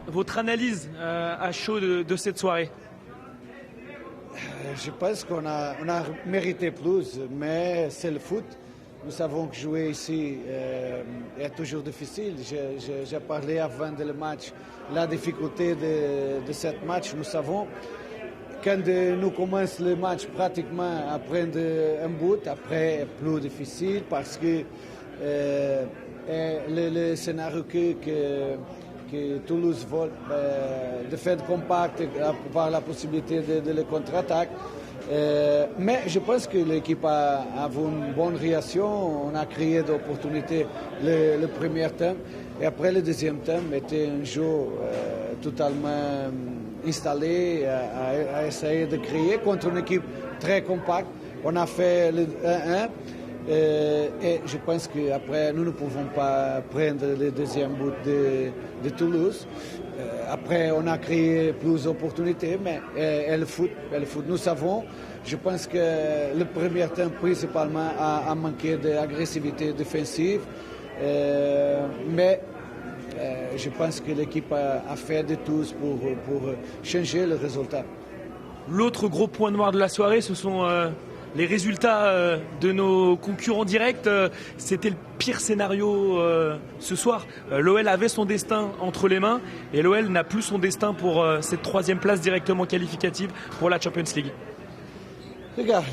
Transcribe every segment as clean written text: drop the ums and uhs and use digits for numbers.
votre analyse à chaud de cette soirée? Je pense qu'on a mérité plus, mais c'est le foot. Nous savons que jouer ici est toujours difficile. J'ai parlé avant le match, la difficulté de ce match. Nous savons quand nous commençons le match pratiquement à prendre un but, après plus difficile parce que le scénario que Toulouse vole de faire compact, avoir la possibilité de le contre-attaque. Mais je pense que l'équipe a une bonne réaction. On a créé d'opportunités le premier temps. Et après le deuxième temps, était un jeu totalement installé à essayer de créer contre une équipe très compacte. On a fait le 1-1. Et je pense qu'après, nous ne pouvons pas prendre le deuxième but de Toulouse. Après, on a créé plus d'opportunités, mais le foot, nous savons. Je pense que le premier temps, principalement, a manqué d'agressivité défensive. Mais je pense que l'équipe a fait de tout pour changer le résultat. L'autre gros point noir de la soirée, ce sont les résultats de nos concurrents directs. C'était le pire scénario ce soir. L'OL avait son destin entre les mains et l'OL n'a plus son destin pour cette troisième place directement qualificative pour la Champions League. Regarde,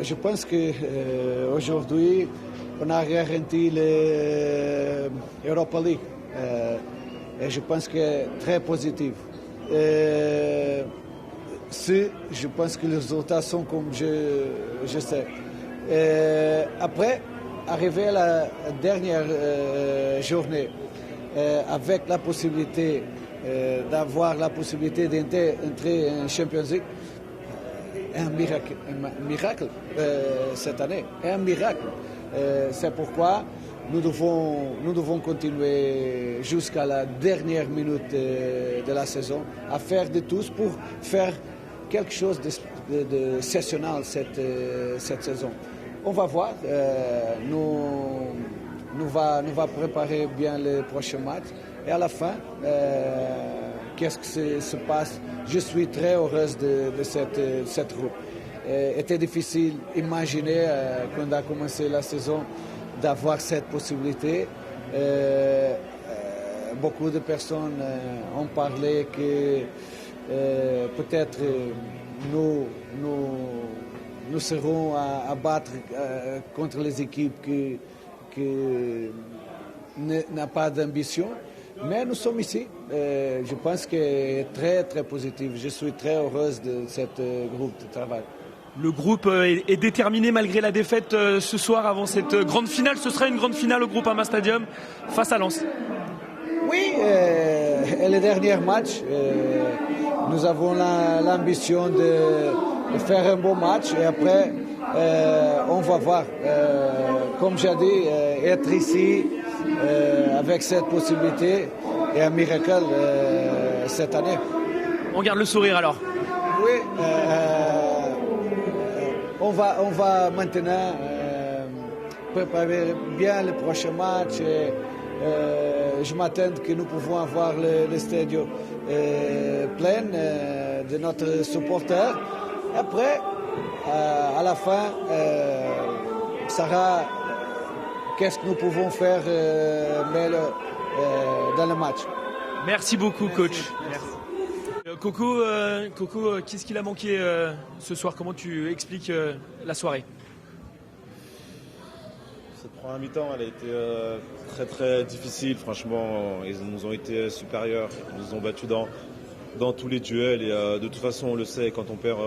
je pense qu'aujourd'hui, on a garanti l'Europa League. Et je pense que c'est très positif. Je pense que les résultats sont comme je sais. Après, arriver à la dernière journée, avec la possibilité d'avoir la possibilité d'entrer en Champions League, un miracle cette année, un miracle. C'est pourquoi nous devons continuer jusqu'à la dernière minute de la saison à faire de tous pour faire quelque chose d'exceptionnel cette saison. On va voir. Nous va préparer bien le prochain match. Et à la fin, qu'est-ce qui se passe? Je suis très heureuse de cette groupe. Était difficile d'imaginer quand on a commencé la saison d'avoir cette possibilité. Beaucoup de personnes ont parlé que peut-être nous serons à battre contre les équipes qui n'ont pas d'ambition. Mais nous sommes ici. Je pense que c'est très, très positif. Je suis très heureuse de ce groupe de travail. Le groupe est déterminé malgré la défaite ce soir avant cette grande finale. Ce sera une grande finale au Groupama Stadium face à Lens. Oui, et le dernier match, nous avons l'ambition de faire un bon match et après, on va voir. Comme j'ai dit, être ici avec cette possibilité est un miracle cette année. On garde le sourire alors. Oui, on va maintenant préparer bien le prochain match. Je m'attends que nous pouvons avoir le stade plein de notre supporter. Après, à la fin, sera qu'est-ce que nous pouvons faire dans le match. Merci beaucoup, coach. Merci. Coco, qu'est-ce qu'il a manqué ce soir? Comment tu expliques la soirée? Cette première mi-temps, elle a été très très difficile. Franchement, ils nous ont été supérieurs. Ils nous ont battus dans tous les duels. Et de toute façon, on le sait, quand on perd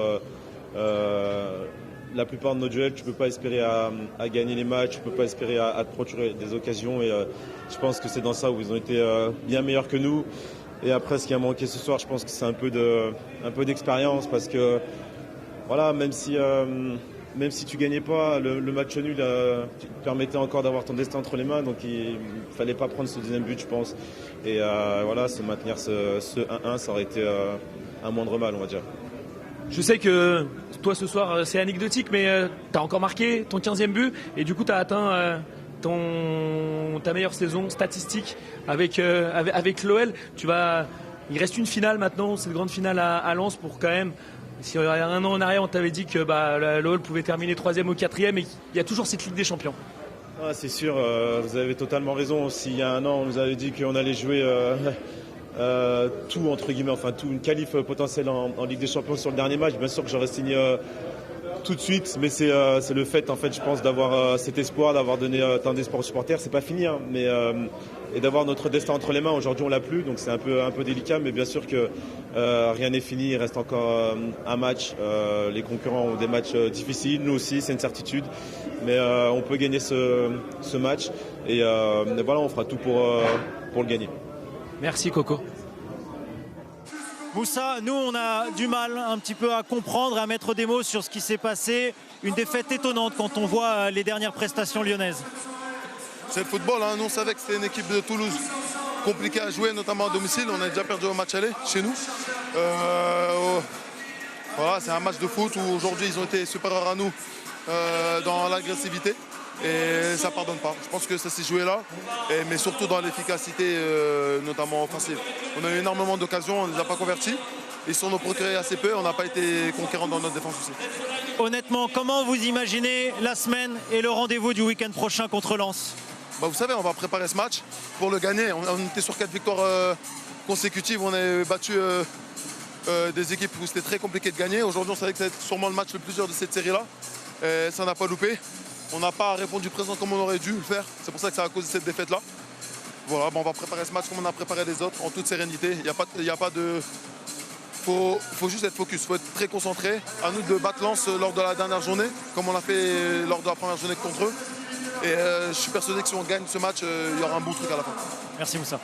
la plupart de nos duels, tu ne peux pas espérer à gagner les matchs, tu ne peux pas espérer à te procurer des occasions. Et je pense que c'est dans ça où ils ont été bien meilleurs que nous. Et après, ce qui a manqué ce soir, je pense que c'est un peu d'expérience parce que voilà, même si tu gagnais pas, le match nul te permettait encore d'avoir ton destin entre les mains. Donc il fallait pas prendre ce deuxième but, je pense. Et voilà, se maintenir ce 1-1, ça aurait été un moindre mal, on va dire. Je sais que toi ce soir c'est anecdotique, mais tu as encore marqué ton 15e but et du coup tu as atteint ta meilleure saison statistique avec l'OL. Il reste une finale maintenant, c'est une grande finale à Lens pour quand même. Si il y a un an en arrière, on t'avait dit que l'OL pouvait terminer 3e ou 4e, et il y a toujours cette Ligue des Champions. Ah, c'est sûr, vous avez totalement raison. S'il y a un an, on nous avait dit qu'on allait jouer tout, entre guillemets, enfin tout, une qualif potentielle en Ligue des Champions sur le dernier match, bien sûr que j'aurais signé tout de suite, mais c'est le fait, en fait, je pense, d'avoir cet espoir, d'avoir donné tant d'espoir aux supporters. C'est pas fini, hein, mais et d'avoir notre destin entre les mains. Aujourd'hui, on l'a plus, donc c'est un peu délicat, mais bien sûr que rien n'est fini. Il reste encore un match. Les concurrents ont des matchs difficiles, nous aussi, c'est une certitude, mais on peut gagner ce match, et voilà, on fera tout pour le gagner. Merci Coco. Moussa, nous on a du mal un petit peu à comprendre, à mettre des mots sur ce qui s'est passé. Une défaite étonnante quand on voit les dernières prestations lyonnaises. C'est le football, hein. Nous on savait que c'était une équipe de Toulouse compliquée à jouer, notamment à domicile. On a déjà perdu au match aller chez nous. Voilà, c'est un match de foot où aujourd'hui ils ont été supérieurs à nous dans l'agressivité. Et ça ne pardonne pas. Je pense que ça s'est joué là, mais surtout dans l'efficacité, notamment offensive. On a eu énormément d'occasions, on ne les a pas convertis. Ils sont nous procurés assez peu, on n'a pas été conquérants dans notre défense aussi. Honnêtement, comment vous imaginez la semaine et le rendez-vous du week-end prochain contre Lens? Vous savez, on va préparer ce match pour le gagner. On était sur 4 victoires consécutives, on a battu des équipes où c'était très compliqué de gagner. Aujourd'hui, on savait que c'était sûrement le match le plus dur de cette série-là. Ça n'a pas loupé. On n'a pas répondu présent comme on aurait dû le faire. C'est pour ça que ça a causé cette défaite-là. Voilà, on va préparer ce match comme on a préparé les autres, en toute sérénité. Il y a pas de... Faut juste être focus, il faut être très concentré. À nous de battre Lens lors de la dernière journée, comme on l'a fait lors de la première journée contre eux. Et je suis persuadé que si on gagne ce match, il y aura un bon truc à la fin. Merci Moussa.